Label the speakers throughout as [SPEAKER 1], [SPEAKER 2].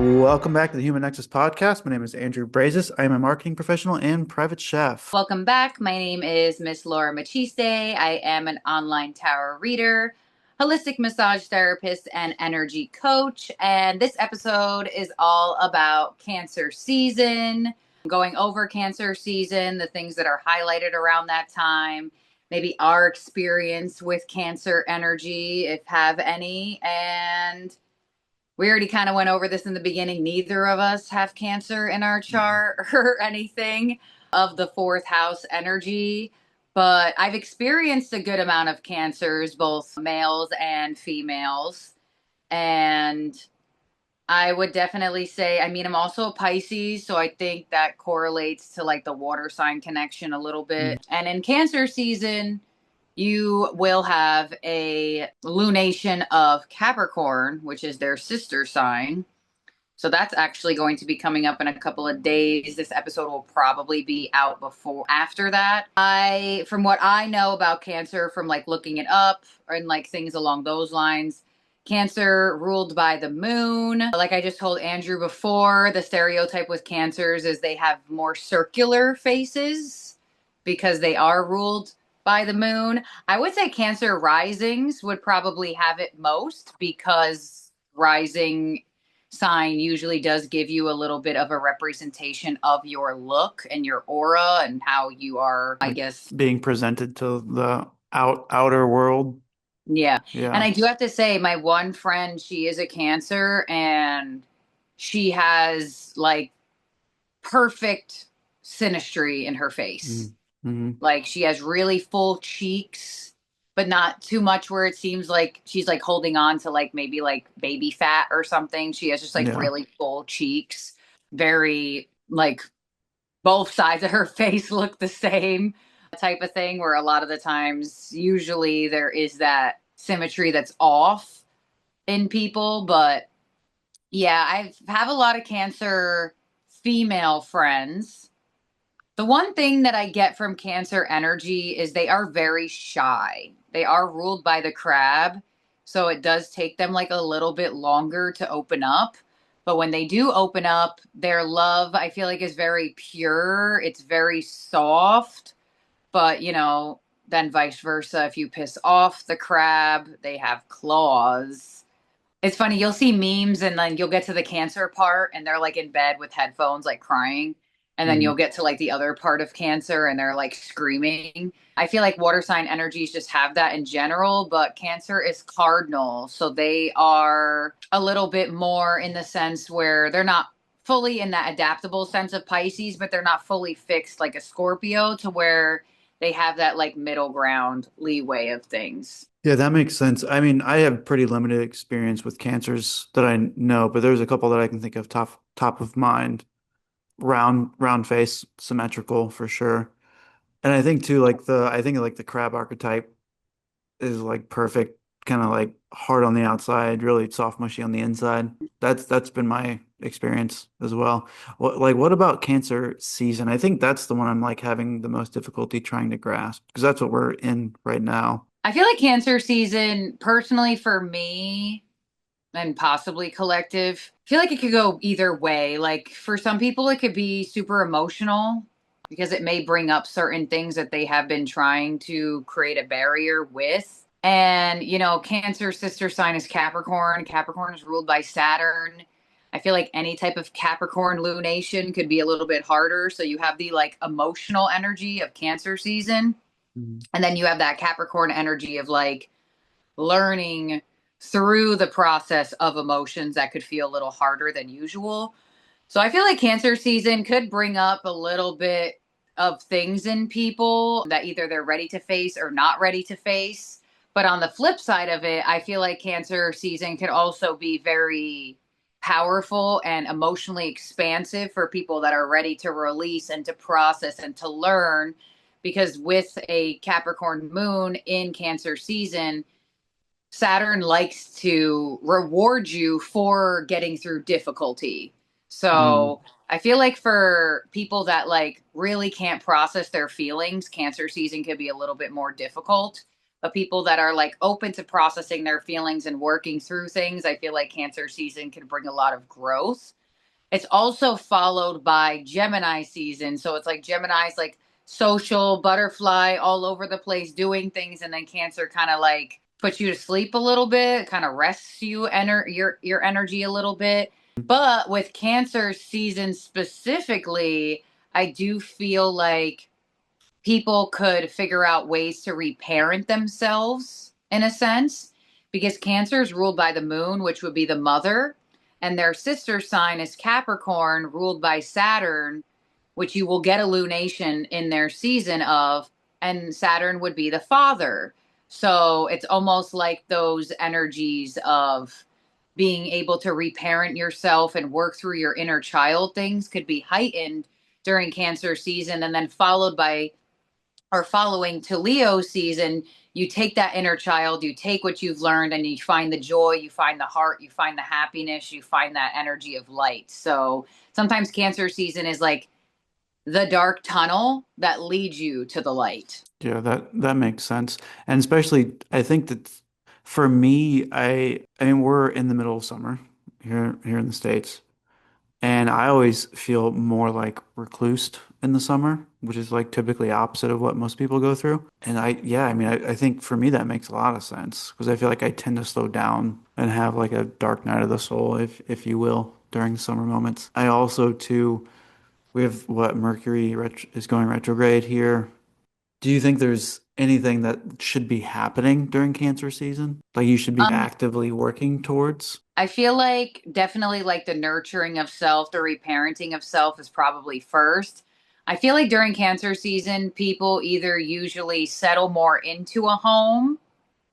[SPEAKER 1] Welcome back to the Human Nexus podcast. My name is Andrew Brazis. I am a marketing professional and private chef.
[SPEAKER 2] Welcome back. My name is Miss Laura Machiste. I am an online tarot reader, holistic massage therapist, and energy coach. And this episode is all about Cancer season, going over Cancer season, the things that are highlighted around that time, maybe our experience with Cancer energy, if have any. And we already kind of went over this in the beginning. Neither of us have Cancer in our chart or anything of the fourth house energy, but I've experienced a good amount of Cancers, both males and females. And I would definitely say, I'm also a Pisces, so I think that correlates to like the water sign connection a little
[SPEAKER 1] Mm.
[SPEAKER 2] bit. And in Cancer season, you will have a lunation of Capricorn, which is their sister sign. So that's actually going to be coming up in a couple of days. This episode will probably be out before after that. From what I know about Cancer, from like looking it up and like things along those lines, Cancer ruled by the moon. Like I just told Andrew before, the stereotype with Cancers is they have more circular faces because they are ruled by the moon. I would say Cancer risings would probably have it most because rising sign usually does give you a little bit of a representation of your look and your aura and how you are, I
[SPEAKER 1] Like
[SPEAKER 2] guess.
[SPEAKER 1] being presented to the outer world.
[SPEAKER 2] Yeah. And
[SPEAKER 1] Yeah.
[SPEAKER 2] I do have to say, my one friend, she is a Cancer and she has like perfect synastry in her face.
[SPEAKER 1] Mm-hmm.
[SPEAKER 2] Like she has really full cheeks, but not too much where it seems like she's like holding on to like maybe like baby fat or something. She has just like
[SPEAKER 1] Yeah.
[SPEAKER 2] really full cheeks, very like both sides of her face look the same type of thing, where a lot of the times, usually there is that symmetry that's off in people. But yeah, I have a lot of Cancer female friends. The one thing that I get from Cancer energy is they are very shy. They are ruled by the crab. So it does take them like a little bit longer to open up. But when they do open up, their love, I feel like, is very pure. It's very soft. But, then vice versa. If you piss off the crab, they have claws. It's funny, you'll see memes and then you'll get to the Cancer part and they're like in bed with headphones, like crying. And then
[SPEAKER 1] Mm-hmm.
[SPEAKER 2] you'll get to like the other part of Cancer and they're like screaming. I feel like water sign energies just have that in general, but Cancer is cardinal. So they are a little bit more in the sense where they're not fully in that adaptable sense of Pisces, but they're not fully fixed like a Scorpio, to where they have that like middle ground leeway of things.
[SPEAKER 1] Yeah, that makes sense. I mean, I have pretty limited experience with cancers that I know, but there's a couple that I can think of top of mind. Round face, symmetrical for sure. And I think too, I think like the crab archetype is like perfect, kind of like hard on the outside, really soft, mushy on the inside. That's been my experience as well. What about Cancer season? I think that's the one I'm like having the most difficulty trying to grasp because that's what we're in right now.
[SPEAKER 2] I feel like Cancer season, personally for me, and possibly collective, I feel like it could go either way. Like for some people, it could be super emotional because it may bring up certain things that they have been trying to create a barrier with. And, Cancer sister sign is Capricorn. Capricorn is ruled by Saturn. I feel like any type of Capricorn lunation could be a little bit harder. So you have the like emotional energy of Cancer season.
[SPEAKER 1] Mhm.
[SPEAKER 2] And then you have that Capricorn energy of like learning through the process of emotions that could feel a little harder than usual. So I feel like Cancer season could bring up a little bit of things in people that either they're ready to face or not ready to face. But on the flip side of it, I feel like Cancer season could also be very powerful and emotionally expansive for people that are ready to release and to process and to learn. Because with a Capricorn moon in Cancer season, Saturn likes to reward you for getting through difficulty.
[SPEAKER 1] Mm.
[SPEAKER 2] So I feel like for people that like really can't process their feelings, Cancer season could be a little bit more difficult. but people that are like open to processing their feelings and working through things, I feel like Cancer season can bring a lot of growth. It's also followed by Gemini season. So it's like Gemini's like social, butterfly, all over the place doing things, and then Cancer kind of like puts you to sleep a little bit, kind of rests your energy a little bit. But with Cancer season specifically, I do feel like people could figure out ways to reparent themselves in a sense, because Cancer is ruled by the moon, which would be the mother, and their sister sign is Capricorn, ruled by Saturn, which you will get a lunation in their season of, and Saturn would be the father. So it's almost like those energies of being able to reparent yourself and work through your inner child things could be heightened during Cancer season, and then followed by or following to Leo season, you take that inner child, you take what you've learned, and you find the joy, you find the heart, you find the happiness, you find that energy of light. So sometimes Cancer season is like the dark tunnel that leads you to the light.
[SPEAKER 1] Yeah, that makes sense. And especially I think that for me, I mean we're in the middle of summer here in the States. And I always feel more like reclused in the summer, which is like typically opposite of what most people go through. And yeah, I mean, I think for me that makes a lot of sense because I feel like I tend to slow down and have like a dark night of the soul, if you will, during summer moments. I also too, we have what Mercury ret is going retrograde here. Do you think there's anything that should be happening during Cancer season? Like you should be
[SPEAKER 2] Um,
[SPEAKER 1] actively working towards?
[SPEAKER 2] I feel like definitely like the nurturing of self, the reparenting of self is probably first. I feel like during Cancer season, people either usually settle more into a home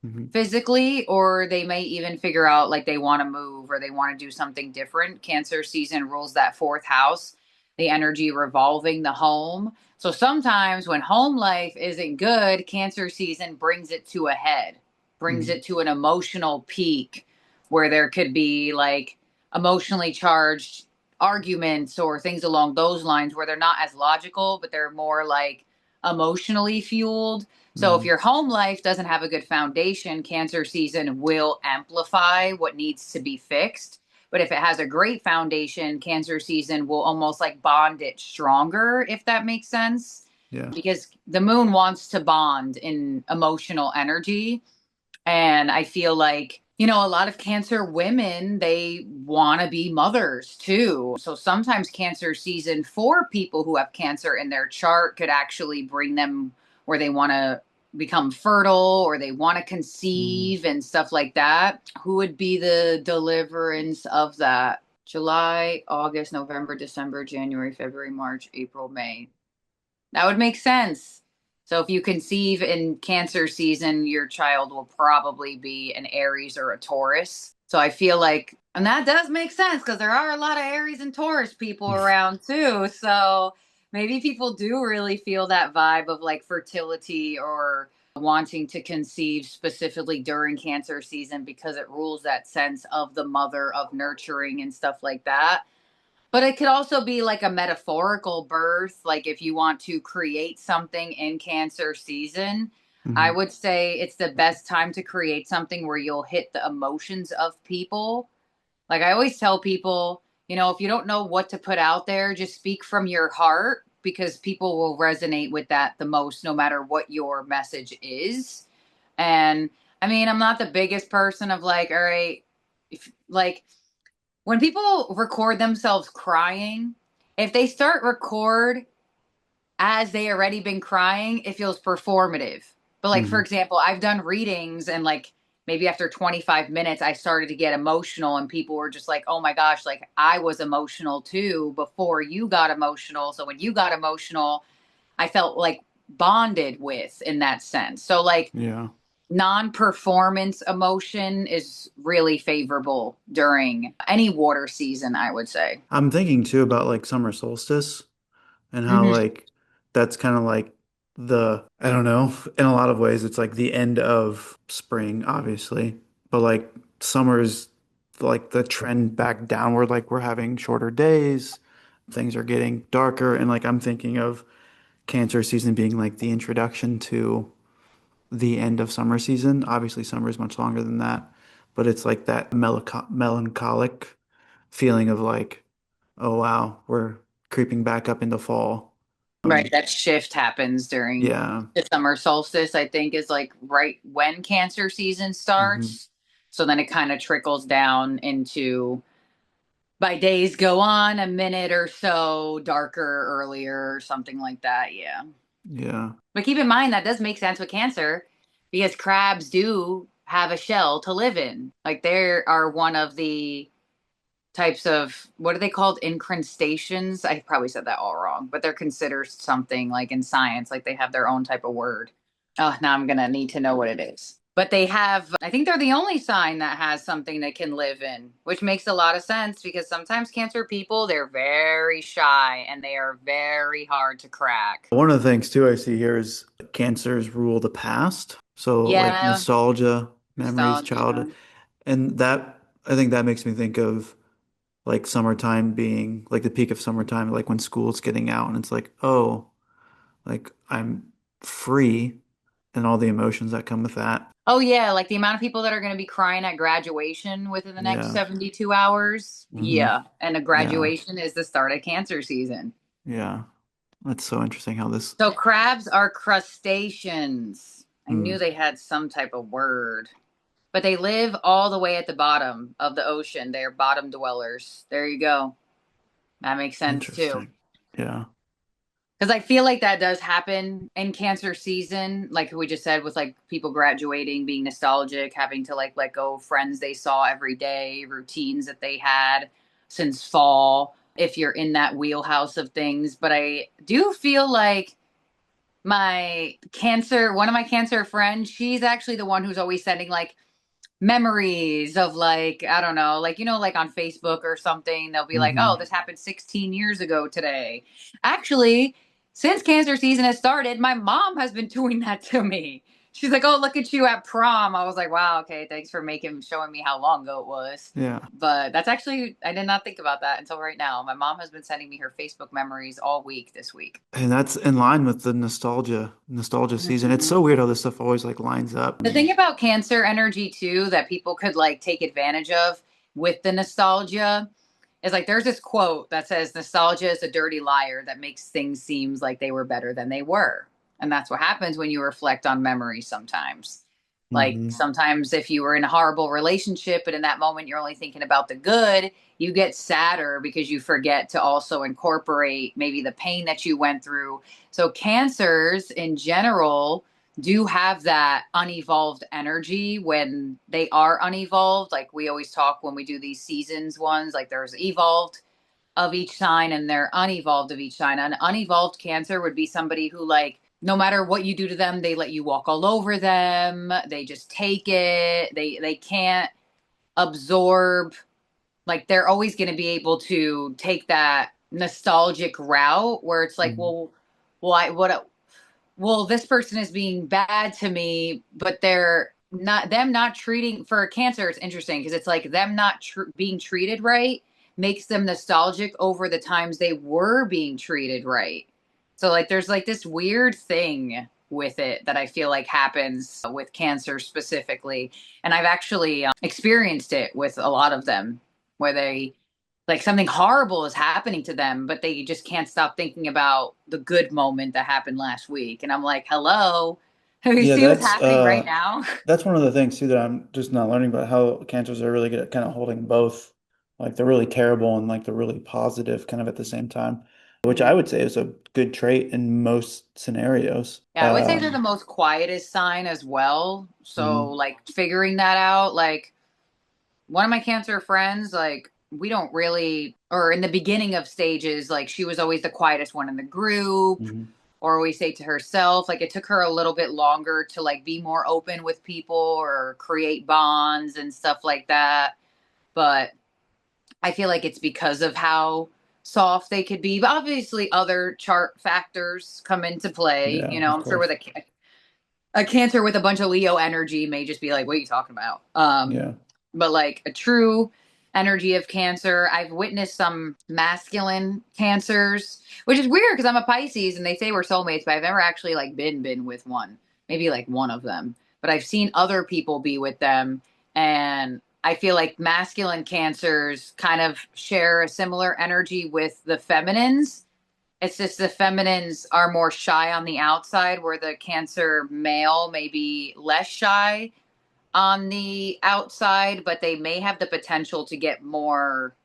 [SPEAKER 1] Hmm.
[SPEAKER 2] physically, or they may even figure out like they want to move or they want to do something different. Cancer season rules that fourth house, the energy revolving the home. So sometimes when home life isn't good, Cancer season brings it to a head, brings
[SPEAKER 1] Hmm.
[SPEAKER 2] it to an emotional peak where there could be like emotionally charged arguments or things along those lines where they're not as logical, but they're more like emotionally fueled. So if
[SPEAKER 1] Hmm.
[SPEAKER 2] your home life doesn't have a good foundation, Cancer season will amplify what needs to be fixed. But if it has a great foundation, Cancer season will almost like bond it stronger, if that makes sense.
[SPEAKER 1] Yeah.
[SPEAKER 2] Because the moon wants to bond in emotional energy. And I feel like, a lot of Cancer women, they want to be mothers too. So sometimes Cancer season for people who have Cancer in their chart could actually bring them where they want to become fertile or they want to
[SPEAKER 1] Mm.
[SPEAKER 2] conceive and stuff like that. Who would be the deliverance of that? July, August, November, December, January, February, March, April, May. That would make sense. So if you conceive in Cancer season, your child will probably be an Aries or a Taurus. So I feel like, and that does make sense because there are a lot of Aries and Taurus people around too. So maybe people do really feel that vibe of like fertility or wanting to conceive specifically during Cancer season because it rules that sense of the mother, of nurturing and stuff like that. But it could also be like a metaphorical birth. Like if you want to create something in Cancer season, I
[SPEAKER 1] Hmm.
[SPEAKER 2] would say it's the best time to create something where you'll hit the emotions of people. Like I always tell people, if you don't know what to put out there, just speak from your heart because people will resonate with that the most, no matter what your message is. And I mean, I'm not the biggest person of like, all right, if, like, when people record themselves crying, if they start record as they already been crying, it feels performative. But like for
[SPEAKER 1] Hmm.
[SPEAKER 2] example, I've done readings and like maybe after 25 minutes I started to get emotional and people were just like, "Oh my gosh, like I was emotional too before you got emotional." So when you got emotional, I felt like bonded with in that sense. So like
[SPEAKER 1] Yeah.
[SPEAKER 2] non-performance emotion is really favorable during any water season, I would say.
[SPEAKER 1] I'm thinking too about like summer solstice and how
[SPEAKER 2] Hmm.
[SPEAKER 1] like that's kind of like I don't know, in a lot of ways it's like the end of spring, obviously, but like summer's like the trend back downward, like we're having shorter days, things are getting darker, and like I'm thinking of Cancer season being like the introduction to the end of summer season. Obviously, summer is much longer than that, but it's like that melancholic feeling of like, oh wow, we're creeping back up into fall.
[SPEAKER 2] Right. That shift happens during
[SPEAKER 1] Yeah.
[SPEAKER 2] the summer solstice, I think, is like right when Cancer season
[SPEAKER 1] Hmm.
[SPEAKER 2] starts. So then it kind of trickles down into by days go on a minute or so darker earlier or something like that. Yeah.
[SPEAKER 1] Yeah.
[SPEAKER 2] But keep in mind that does make sense with Cancer because crabs do have a shell to live in. Like they are one of the types of what are they called? Incrustations. I probably said that all wrong, but they're considered something like in science, like they have their own type of word. Oh, now I'm gonna need to know what it is. But they have, I think they're the only sign that has something they can live in, which makes a lot of sense because sometimes Cancer people, they're very shy and they are very hard to crack.
[SPEAKER 1] One of the things too I see here is cancers rule the past. So like
[SPEAKER 2] Yeah,
[SPEAKER 1] nostalgia, memories, childhood.
[SPEAKER 2] nostalgia.
[SPEAKER 1] And that I think that makes me think of like summertime being like the peak of summertime, like when school's getting out and it's like, oh, like I'm free and all the emotions that come with that.
[SPEAKER 2] Oh yeah, like the amount of people that are going to be crying at graduation within the next
[SPEAKER 1] Yeah.
[SPEAKER 2] 72 hours.
[SPEAKER 1] Hmm.
[SPEAKER 2] Yeah, and a
[SPEAKER 1] Yeah.
[SPEAKER 2] graduation is the start of Cancer season.
[SPEAKER 1] Yeah. That's so interesting how this
[SPEAKER 2] So crabs are crustaceans. I knew
[SPEAKER 1] hmm,
[SPEAKER 2] they had some type of word, but they live all the way at the bottom of the ocean. They're bottom dwellers. There you go. That makes sense too.
[SPEAKER 1] interesting. Yeah.
[SPEAKER 2] Because I feel like that does happen in Cancer season, like we just said, with like people graduating, being nostalgic, having to like let go of friends they saw every day, routines that they had since fall, if you're in that wheelhouse of things. But I do feel like one of my Cancer friends, she's actually the one who's always sending like memories of like I don't know, like like on Facebook or something, they'll be like, "Oh,
[SPEAKER 1] Hmm.
[SPEAKER 2] this happened 16 years ago today." Actually, since Cancer season has started, my mom has been doing that to me. She's like, "Oh, look at you at prom." I was like, "Wow, okay, thanks for making showing me how long ago it was."
[SPEAKER 1] Yeah.
[SPEAKER 2] But that's actually I did not think about that until right now. My mom has been sending me her Facebook memories all week this week.
[SPEAKER 1] And that's in line with the nostalgia season. It's
[SPEAKER 2] Mhm.
[SPEAKER 1] so weird how this stuff always like lines up.
[SPEAKER 2] The thing about Cancer energy too that people could like take advantage of with the nostalgia is like there's this quote that says nostalgia is a dirty liar that makes things seem like they were better than they were. And that's what happens when you reflect on memory sometimes. Like
[SPEAKER 1] Hmm.
[SPEAKER 2] sometimes if you were in a horrible relationship and in that moment you're only thinking about the good, you get sadder because you forget to also incorporate maybe the pain that you went through. So cancers in general do have that unevolved energy when they are unevolved. Like we always talk when we do these seasons ones, like there's evolved of each sign and they're unevolved of each sign. An unevolved Cancer would be somebody who, like, no matter what you do to them, they let you walk all over them. They just take it. They can't absorb. Like they're always going to be able to take that nostalgic route where it's like,
[SPEAKER 1] Hmm.
[SPEAKER 2] well, why? What? Well, this person is being bad to me, but they're not them not treating for Cancer. It's interesting because it's like them not being treated right makes them nostalgic over the times they were being treated right. So like there's like this weird thing with it that I feel like happens with Cancer specifically, and I've actually experienced it with a lot of them where they like something horrible is happening to them, but they just can't stop thinking about the good moment that happened last week. And I'm like, hello, you
[SPEAKER 1] Yeah,
[SPEAKER 2] see what's happening right now?
[SPEAKER 1] that's one of the things too that I'm just not learning about how cancers are really good at kind of holding both, like the really terrible and like the really positive kind of at the same time, which I
[SPEAKER 2] Mhm.
[SPEAKER 1] would say is a good trait in most scenarios.
[SPEAKER 2] Yeah, I would say they're the most quietest sign as well. So,
[SPEAKER 1] Mhm.
[SPEAKER 2] like, figuring that out, like, one of my Cancer friends, like, we don't really, or in the beginning of stages, like, she was always the quietest one in the group,
[SPEAKER 1] Mhm.
[SPEAKER 2] or always say to herself, like, it took her a little bit longer to, like, be more open with people or create bonds and stuff like that. But I feel like it's because of how soft they could be. But obviously, other chart factors come into play.
[SPEAKER 1] Yeah, of
[SPEAKER 2] I'm sure with
[SPEAKER 1] course.
[SPEAKER 2] a Cancer with a bunch of Leo energy may just be like, "What are you talking about?"
[SPEAKER 1] Yeah.
[SPEAKER 2] But like a true energy of Cancer, I've witnessed some masculine Cancers, which is weird because I'm a Pisces and they say we're soulmates, but I've never actually like been with one. maybe like one of them, but I've seen other people be with them. And I feel like masculine cancers kind of share a similar energy with the feminines. It's just the feminines are more shy on the outside, where the cancer male may be less shy on the outside, but they may have the potential to get more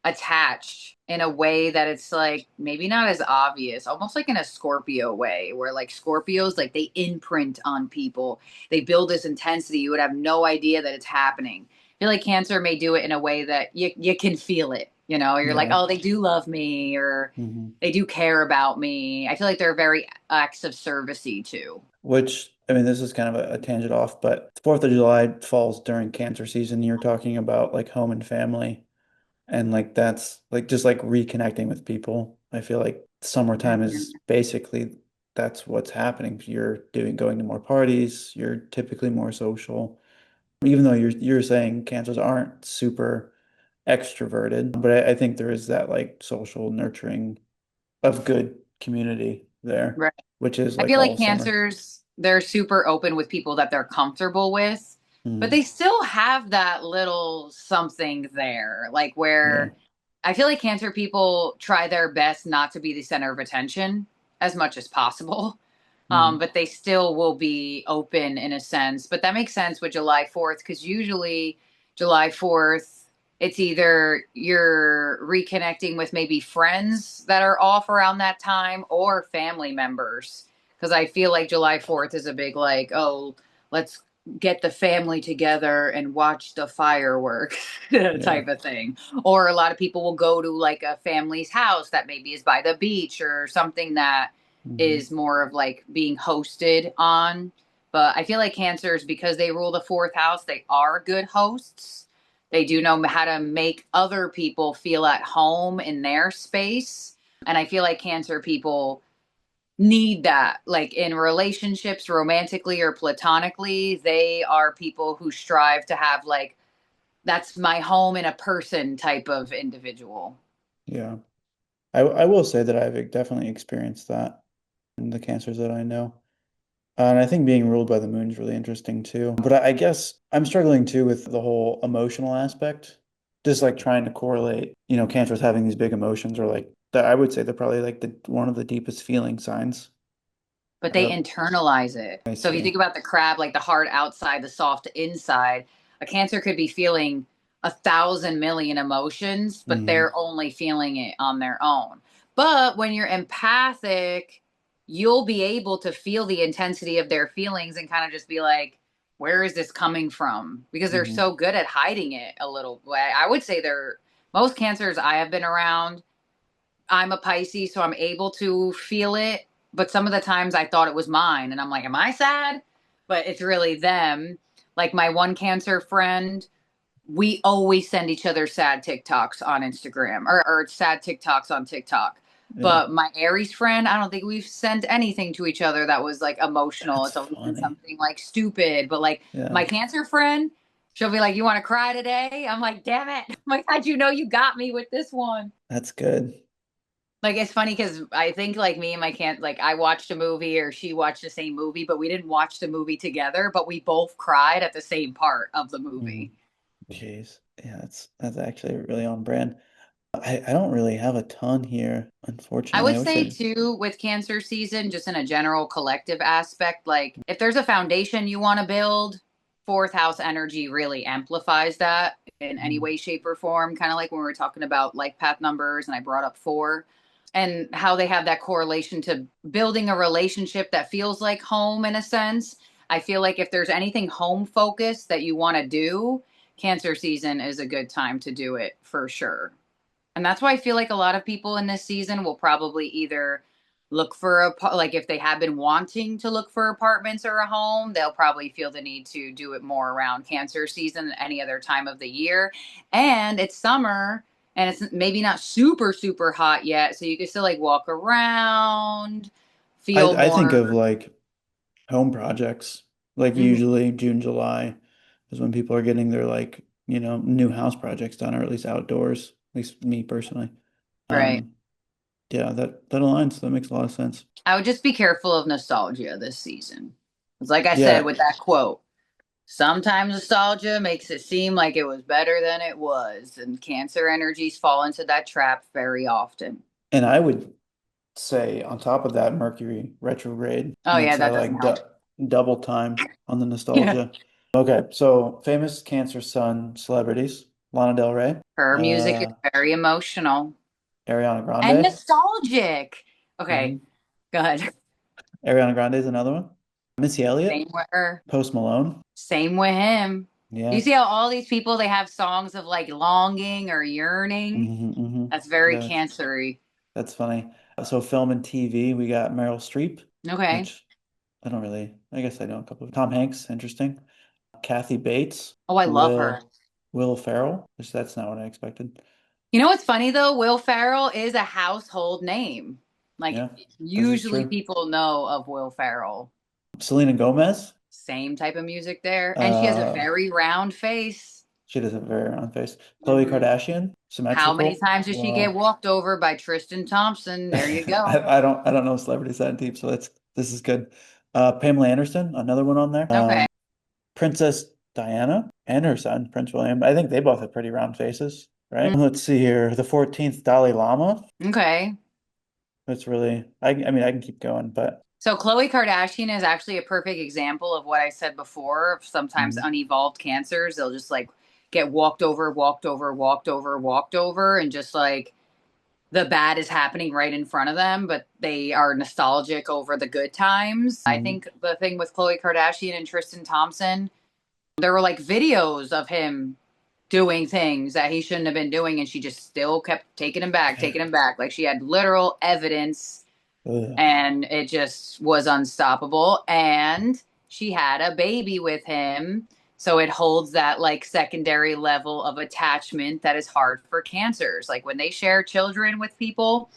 [SPEAKER 2] attached in a way that it's like maybe not as obvious, almost like in a Scorpio way, where like Scorpios, like they imprint on people, they build this intensity, you would have no idea that it's happening. I feel like Cancer may do it in a way that you can feel it, you know, you're like,
[SPEAKER 1] Yeah.
[SPEAKER 2] oh, they do love me, or
[SPEAKER 1] Hmm.
[SPEAKER 2] they do care about me. I feel like they're very acts of servicey too.
[SPEAKER 1] Which, I mean, this is kind of a tangent off, but 4th of July falls during Cancer season. You're talking about like home and family. And like that's like just like reconnecting with people. I feel like summertime is
[SPEAKER 2] Mhm.
[SPEAKER 1] basically that's what's happening. You're going to more parties, you're typically more social. Even though you're saying cancers aren't super extroverted, but I think there is that like social nurturing of good community there,
[SPEAKER 2] Right.
[SPEAKER 1] which is
[SPEAKER 2] I
[SPEAKER 1] like
[SPEAKER 2] feel like
[SPEAKER 1] all summer.
[SPEAKER 2] cancers, they're super open with people that they're comfortable with, but
[SPEAKER 1] Hmm.
[SPEAKER 2] they still have that little something there, like
[SPEAKER 1] Yeah.
[SPEAKER 2] where I feel like cancer people try their best not to be the center of attention as much as possible.
[SPEAKER 1] Hmm.
[SPEAKER 2] But they still will be open in a sense. But that makes sense with July 4th, because usually July 4th, it's either you're reconnecting with maybe friends that are off around that time or family members. Because I feel like July 4th is a big, like, oh, let's get the family together and watch the fireworks
[SPEAKER 1] Yeah.
[SPEAKER 2] type of thing. Or a lot of people will go to like a family's house that maybe is by the beach or something that
[SPEAKER 1] Hmm.
[SPEAKER 2] is more of like being hosted on. But I feel like cancers, because they rule the fourth house, they are good hosts. They do know how to make other people feel at home in their space. And I feel like cancer people need that, like in relationships, romantically or platonically. They are people who strive to have, like, that's my home in a person type of individual.
[SPEAKER 1] Yeah. I will say that I've definitely experienced that in the cancers that I know. And I think being ruled by the moon is really interesting too. But I guess I'm struggling too with the whole emotional aspect. Just like trying to correlate, cancers having these big emotions or like that I would say they're probably like the one of the deepest feeling signs.
[SPEAKER 2] But they
[SPEAKER 1] Uh,
[SPEAKER 2] internalize it.
[SPEAKER 1] I
[SPEAKER 2] So if you
[SPEAKER 1] see.
[SPEAKER 2] think about the crab, like the hard outside, the soft inside, a cancer could be feeling 1,000 million emotions, but
[SPEAKER 1] Hmm.
[SPEAKER 2] they're only feeling it on their own. But when you're empathic, you'll be able to feel the intensity of their feelings and kind of just be like, where is this coming from? Because they're
[SPEAKER 1] Hmm.
[SPEAKER 2] so good at hiding it a little way. I would say they're most cancers I have been around. I'm a Pisces, so I'm able to feel it. But some of the times I thought it was mine, and I'm like, am I sad? But it's really them. Like my one Cancer friend, we always send each other sad TikToks on Instagram, or sad TikToks on TikTok.
[SPEAKER 1] Yeah.
[SPEAKER 2] But my Aries friend, I don't think we've sent anything to each other that was like emotional.
[SPEAKER 1] That's
[SPEAKER 2] It's always been
[SPEAKER 1] funny.
[SPEAKER 2] something like stupid. But like
[SPEAKER 1] Yeah.
[SPEAKER 2] my Cancer friend, she'll be like, "You want to cry today?" I'm like, "Damn it! I'm like, how'd you know you got me with this one?"
[SPEAKER 1] That's good.
[SPEAKER 2] Like it's funny because I think like me and my can't like I watched a movie or she watched the same movie, but we didn't watch the movie together, but we both cried at the same part of the
[SPEAKER 1] Hmm.
[SPEAKER 2] movie.
[SPEAKER 1] Jeez. Yeah, that's actually really on brand. I don't really have a ton here,
[SPEAKER 2] I
[SPEAKER 1] unfortunately.
[SPEAKER 2] would
[SPEAKER 1] I wish
[SPEAKER 2] say
[SPEAKER 1] I.
[SPEAKER 2] too with cancer season, just in a general collective aspect, like if there's a foundation you want to build, fourth house energy really amplifies that in any
[SPEAKER 1] Mhm.
[SPEAKER 2] way, shape, or form. Kind of like when we were talking about life path numbers and I brought up four and how they have that correlation to building a relationship that feels like home in a sense. I feel like if there's anything home focused that you want to do, cancer season is a good time to do it for sure. And that's why I feel like a lot of people in this season will probably either look for like if they have been wanting to look for apartments or a home, they'll probably feel the need to do it more around cancer season than any other time of the year. And it's summer and it's maybe not super super hot yet, so you can still like walk around, feel
[SPEAKER 1] I think
[SPEAKER 2] more.
[SPEAKER 1] of like home projects, like
[SPEAKER 2] Mhm.
[SPEAKER 1] usually June, July is when people are getting their like, new house projects done, or at least outdoors, at least me personally.
[SPEAKER 2] Right.
[SPEAKER 1] Um, yeah, that aligns. That makes a lot of sense.
[SPEAKER 2] I would just be careful of nostalgia this season. It's like I said
[SPEAKER 1] Yeah,
[SPEAKER 2] with that quote. Sometimes nostalgia makes it seem like it was better than it was, and Cancer energies fall into that trap very often.
[SPEAKER 1] and I would say on top of that, Mercury retrograde
[SPEAKER 2] Oh yeah,
[SPEAKER 1] makes I
[SPEAKER 2] that doesn't
[SPEAKER 1] like
[SPEAKER 2] help.
[SPEAKER 1] double time on the
[SPEAKER 2] Yeah.
[SPEAKER 1] nostalgia. Okay, so famous Cancer Sun celebrities: Lana Del Rey,
[SPEAKER 2] Her music is
[SPEAKER 1] uh,
[SPEAKER 2] very emotional
[SPEAKER 1] Ariana
[SPEAKER 2] and
[SPEAKER 1] Grande.
[SPEAKER 2] nostalgic. Okay,
[SPEAKER 1] hmm
[SPEAKER 2] go ahead.
[SPEAKER 1] Ariana Grande is another one. Missy Elliott,
[SPEAKER 2] Same with her.
[SPEAKER 1] Post Malone.
[SPEAKER 2] Same with him. You
[SPEAKER 1] Yeah.
[SPEAKER 2] see how all these people they have songs of like longing or yearning? That's very
[SPEAKER 1] Yeah,
[SPEAKER 2] cancery.
[SPEAKER 1] that's funny. So film and TV, we got Meryl Streep,
[SPEAKER 2] Okay.
[SPEAKER 1] which I don't really, I guess I know a couple of Tom Hanks, interesting. Kathy Bates,
[SPEAKER 2] Oh, I love her.
[SPEAKER 1] Will Ferrell, which that's not what I expected.
[SPEAKER 2] You know what's funny though? Will Ferrell is a household name. Like
[SPEAKER 1] Yeah, this is
[SPEAKER 2] usually
[SPEAKER 1] true.
[SPEAKER 2] people know of Will Ferrell.
[SPEAKER 1] Selena Gomez,
[SPEAKER 2] Same type of music there. And she has a
[SPEAKER 1] uh,
[SPEAKER 2] very round face.
[SPEAKER 1] she does have a very round face. Khloe
[SPEAKER 2] hmm
[SPEAKER 1] Kardashian,
[SPEAKER 2] How many
[SPEAKER 1] symmetrical.
[SPEAKER 2] times did she get
[SPEAKER 1] Wow.
[SPEAKER 2] walked over by Tristan Thompson? There you go.
[SPEAKER 1] I don't know celebrities that deep, so this is good. Pamela Anderson, another one on there.
[SPEAKER 2] Okay.
[SPEAKER 1] Princess Diana and her son, Prince William. I think they both have pretty round faces, right?
[SPEAKER 2] Mm,
[SPEAKER 1] Let's see here. The 14th Dalai Lama.
[SPEAKER 2] okay.
[SPEAKER 1] That's really, I mean, I can keep going, but
[SPEAKER 2] So Khloe Kardashian is actually a perfect example of what I said before. Sometimes
[SPEAKER 1] mm,
[SPEAKER 2] unevolved cancers, they'll just like get walked over, walked over, walked over, walked over, and just like the bad is happening right in front of them, but they are nostalgic over the good times. I
[SPEAKER 1] mm,
[SPEAKER 2] think the thing with Khloe Kardashian and Tristan Thompson, there were like videos of him doing things that he shouldn't have been doing, and she just still kept taking him back, taking him back. Like she had literal evidence,
[SPEAKER 1] ugh.
[SPEAKER 2] and it just was unstoppable. And she had a baby with him. So it holds that like secondary level of attachment that is hard for cancers. Like when they share children with people,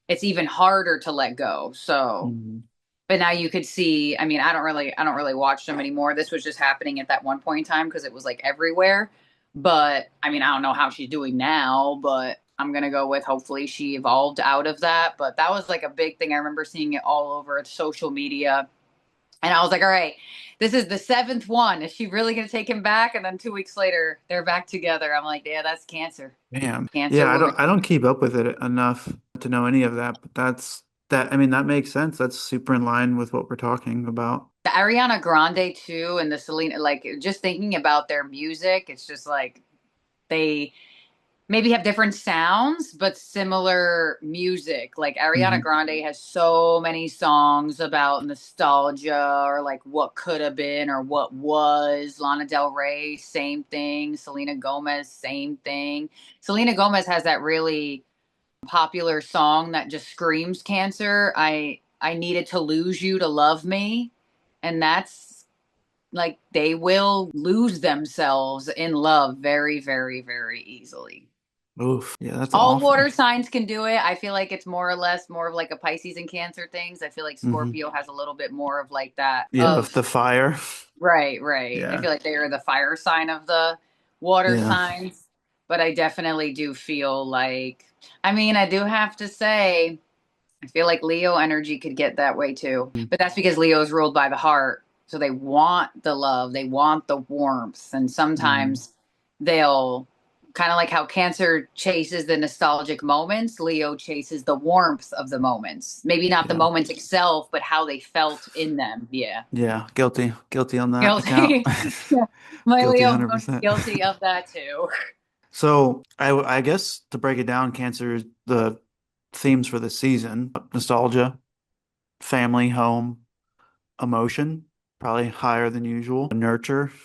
[SPEAKER 2] it's even harder to let go. So,
[SPEAKER 1] Mm,
[SPEAKER 2] but now you could see, I mean, I don't really watch them anymore. This was just happening at that one point in time because it was like everywhere. But I mean, I don't know how she's doing now, but I'm going to go with hopefully she evolved out of that. But that was like a big thing. I remember seeing it all over social media. And I was like, all right, this is the seventh one. Is she really going to take him back? And then 2 weeks later, they're back together. I'm like, yeah, that's cancer.
[SPEAKER 1] damn.
[SPEAKER 2] Cancer
[SPEAKER 1] Yeah,
[SPEAKER 2] woman.
[SPEAKER 1] I don't keep up with it enough to know any of that, but I mean, that makes sense. That's super in line with what we're talking about.
[SPEAKER 2] The Ariana Grande too, and the Selena, like just thinking about their music, it's just like they maybe have different sounds, but similar music. Like Ariana
[SPEAKER 1] hmm
[SPEAKER 2] Grande has so many songs about nostalgia or like what could have been or what was. Lana Del Rey, same thing. Selena Gomez, same thing. Selena Gomez has that really popular song that just screams cancer. I needed to lose you to love me. And that's like they will lose themselves in love very, very, very easily.
[SPEAKER 1] Oof. Yeah, that's
[SPEAKER 2] All
[SPEAKER 1] awful.
[SPEAKER 2] water signs can do it. I feel like it's more or less more of like a Pisces and Cancer things. I feel like
[SPEAKER 1] hmm
[SPEAKER 2] Scorpio has a little bit more of like that
[SPEAKER 1] Yeah,
[SPEAKER 2] of
[SPEAKER 1] the fire.
[SPEAKER 2] right, right. I
[SPEAKER 1] Yeah.
[SPEAKER 2] feel like they are the fire sign of the water
[SPEAKER 1] Yeah.
[SPEAKER 2] signs, but I definitely do feel like I mean, I do have to say I feel like Leo energy could get that way too. But that's because Leo is ruled by the heart. So they want the love, they want the warmth. And
[SPEAKER 1] Mm-hmm.
[SPEAKER 2] sometimes they'll kind of like how Cancer chases the nostalgic moments, Leo chases the warmth of the moments. Maybe not the
[SPEAKER 1] Yeah.
[SPEAKER 2] moments itself, but how they felt in them. Yeah.
[SPEAKER 1] Yeah. Guilty. Guilty on that account.
[SPEAKER 2] Guilty. Yeah. My
[SPEAKER 1] Guilty
[SPEAKER 2] Leo moon is
[SPEAKER 1] 100%.
[SPEAKER 2] guilty of that too.
[SPEAKER 1] So I guess to break it down, Cancer, the themes for the season: nostalgia, family, home, emotion, probably higher than usual,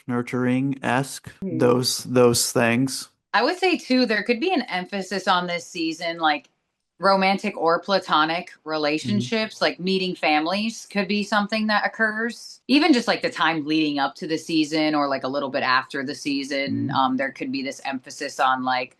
[SPEAKER 1] nurturing-esque, those things.
[SPEAKER 2] I would say too, there could be an emphasis on this season, like romantic or platonic
[SPEAKER 1] Mhm.
[SPEAKER 2] relationships, like meeting families could be something that occurs. Even just like the time leading up to the season or like a little bit after the season,
[SPEAKER 1] Mhm.
[SPEAKER 2] there could be this emphasis on like,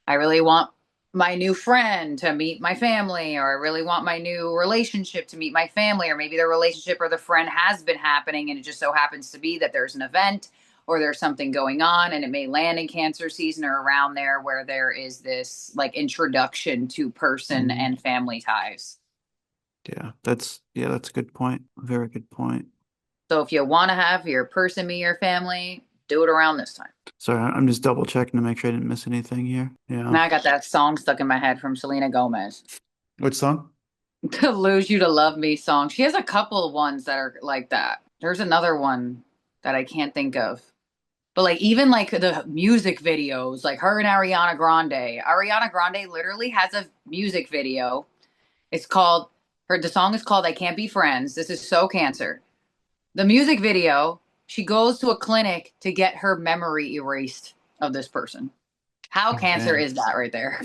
[SPEAKER 2] I really want my new friend to meet my family, or I really want my new relationship to meet my family, or maybe the relationship or the friend has been happening and it just so happens to be that there's an event or there's something going on and it may land in Cancer season or around there where there is this like introduction to person
[SPEAKER 1] Mhm.
[SPEAKER 2] and family ties.
[SPEAKER 1] Yeah, that's a good point. A very good point.
[SPEAKER 2] So if you want to have your person meet your family, do it around this time.
[SPEAKER 1] Sorry, I'm just double checking to make sure I didn't miss anything here. Yeah.
[SPEAKER 2] Now I got that song stuck in my head from Selena Gomez.
[SPEAKER 1] Which song?
[SPEAKER 2] To Lose You to Love Me song. She has a couple of ones that are like that. There's another one that I can't think of. But like even like the music videos, like her and Ariana Grande. Ariana Grande literally has a music video. It's called the song is called I Can't Be Friends. This is so Cancer. The music video, she goes to a clinic to get her memory erased of this person. How
[SPEAKER 1] Oh,
[SPEAKER 2] Cancer
[SPEAKER 1] damn.
[SPEAKER 2] is that right there?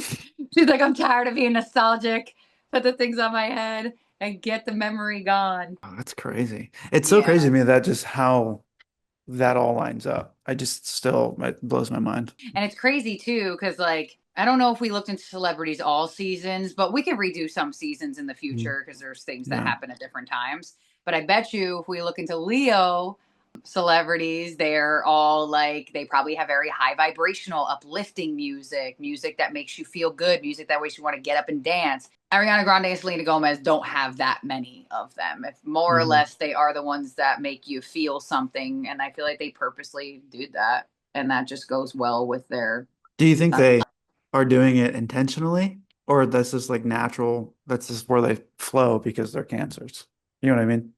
[SPEAKER 2] She's like, I'm tired of being nostalgic. Put the things on my head and get the memory gone.
[SPEAKER 1] Oh, that's crazy. It's so
[SPEAKER 2] Yeah.
[SPEAKER 1] crazy to me that just how that all lines up. I just still, it blows my mind.
[SPEAKER 2] And it's crazy too, because like I don't know if we looked into celebrities all seasons, but we could redo some seasons in the
[SPEAKER 1] Mm.
[SPEAKER 2] future because there's things that
[SPEAKER 1] Yeah.
[SPEAKER 2] happen at different times. But I bet you if we look into Leo celebrities, they're all like they probably have very high vibrational, uplifting music, music that makes you feel good, music that makes you want to get up and dance. Ariana Grande and Selena Gomez don't have that many of them. If more or
[SPEAKER 1] Hmm.
[SPEAKER 2] less they are the ones that make you feel something, and I feel like they purposely do that and that just goes well with their
[SPEAKER 1] Do you think
[SPEAKER 2] uh,
[SPEAKER 1] they are doing it intentionally, or that's just like natural? That's just where they flow because they're cancers. You know what I mean?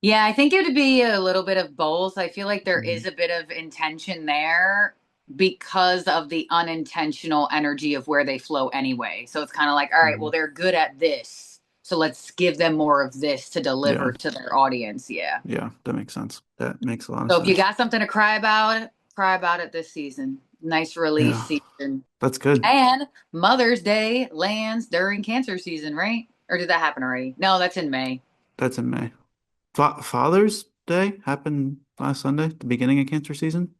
[SPEAKER 2] yeah, I think it would be a little bit of both. I feel like there
[SPEAKER 1] Hmm.
[SPEAKER 2] is a bit of intention there because of the unintentional energy of where they flow anyway. So it's kind of like, all right, well,
[SPEAKER 1] Hmm.
[SPEAKER 2] they're good at this, so let's give them more of this to
[SPEAKER 1] Yeah.
[SPEAKER 2] deliver to their audience. Yeah.
[SPEAKER 1] Yeah. That makes sense. That makes a lot of
[SPEAKER 2] So if you
[SPEAKER 1] sense.
[SPEAKER 2] got something to cry about it this season. Nice release
[SPEAKER 1] Yeah.
[SPEAKER 2] season.
[SPEAKER 1] That's good.
[SPEAKER 2] And Mother's Day lands during Cancer season, right? Or did that happen already? No, that's in May.
[SPEAKER 1] That's in May. Father's Day happened last Sunday, the beginning of cancer season.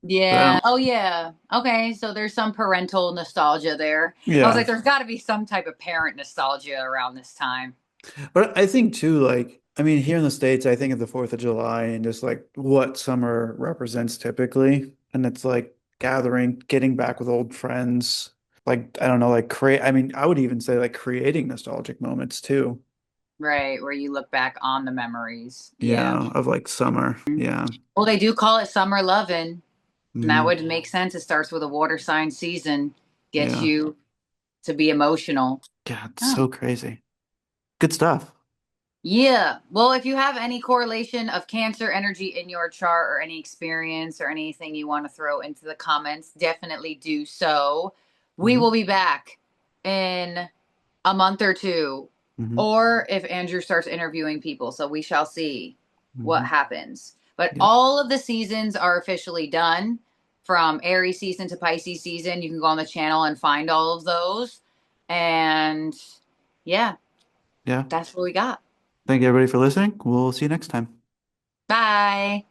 [SPEAKER 1] But I
[SPEAKER 2] Yeah.
[SPEAKER 1] don't,
[SPEAKER 2] Oh, yeah. Okay. So there's some parental nostalgia there. I was
[SPEAKER 1] yeah.
[SPEAKER 2] like, there's got to be some type of parent nostalgia around this time.
[SPEAKER 1] But I think too, like, I mean, here in the States, I think of the 4th of July and just like what summer represents typically. And it's like gathering, getting back with old friends. Like, I don't know, like create, I mean, I would even say like creating nostalgic moments too.
[SPEAKER 2] Right. Where you look back on the memories. Yeah.
[SPEAKER 1] Yeah, of like summer. Yeah.
[SPEAKER 2] Well, they do call it summer lovin'. And that
[SPEAKER 1] Hmm.
[SPEAKER 2] would make sense. It starts with a water sign season, gets
[SPEAKER 1] Yeah.
[SPEAKER 2] you to be emotional.
[SPEAKER 1] Yeah, it's
[SPEAKER 2] Oh.
[SPEAKER 1] so crazy. Good stuff.
[SPEAKER 2] Yeah. Well, if you have any correlation of Cancer energy in your chart or any experience or anything you want to throw into the comments, definitely do so. We will
[SPEAKER 1] Hmm.
[SPEAKER 2] be back in a month or two,
[SPEAKER 1] Hmm.
[SPEAKER 2] or if Andrew starts interviewing people. So we shall see what
[SPEAKER 1] Hmm.
[SPEAKER 2] happens. But
[SPEAKER 1] Yep.
[SPEAKER 2] all of the seasons are officially done from Aries season to Pisces season. You can go on the channel and find all of those. And yeah,
[SPEAKER 1] Yeah.
[SPEAKER 2] that's what we got.
[SPEAKER 1] Thank you everybody for listening. We'll see you next time.
[SPEAKER 2] Bye.